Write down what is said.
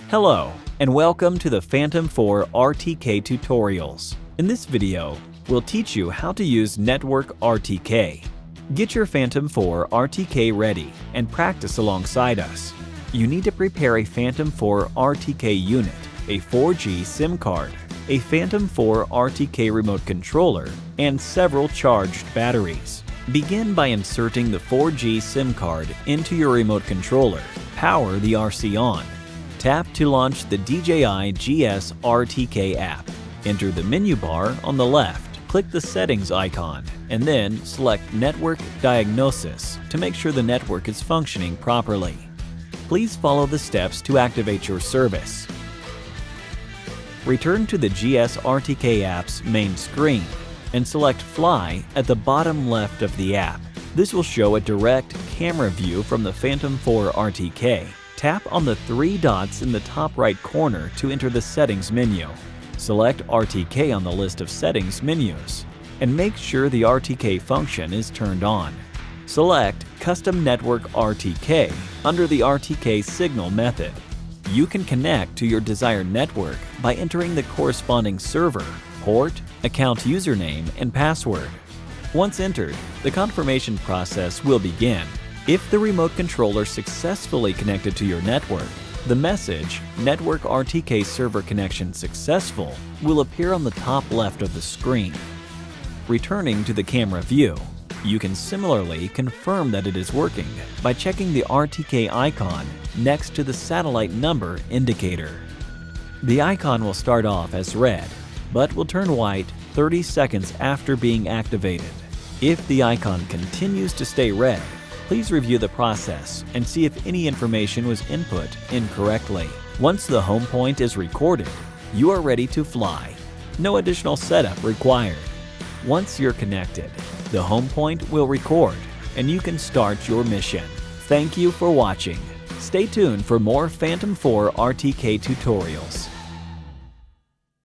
Hello, and welcome to the Phantom 4 RTK tutorials. In this video, we'll teach you how to use Network RTK. Get your Phantom 4 RTK ready and practice alongside us. You need to prepare a Phantom 4 RTK unit, a 4G SIM card, a Phantom 4 RTK remote controller, and several charged batteries. Begin by inserting the 4G SIM card into your remote controller. Power the RC on. Tap to launch the DJI GS RTK app. Enter the menu bar on the left. Click the settings icon and then select Network Diagnosis to make sure the network is functioning properly. Please follow the steps to activate your service. Return to the GS RTK app's main screen and select Fly at the bottom left of the app. This will show a direct camera view from the Phantom 4 RTK. Tap on the three dots in the top right corner to enter the settings menu. Select RTK on the list of settings menus and make sure the RTK function is turned on. Select Custom Network RTK under the RTK signal method. You can connect to your desired network by entering the corresponding server, port, account username, and password. Once entered, the confirmation process will begin. If the remote controller successfully connected to your network, the message Network RTK server connection successful will appear on the top left of the screen. Returning to the camera view, you can similarly confirm that it is working by checking the RTK icon next to the satellite number indicator. The icon will start off as red, but will turn white 30 seconds after being activated. If the icon continues to stay red, please review the process and see if any information was input incorrectly. Once the home point is recorded, you are ready to fly. No additional setup required. Once you're connected, the home point will record and you can start your mission. Thank you for watching. Stay tuned for more Phantom 4 RTK tutorials.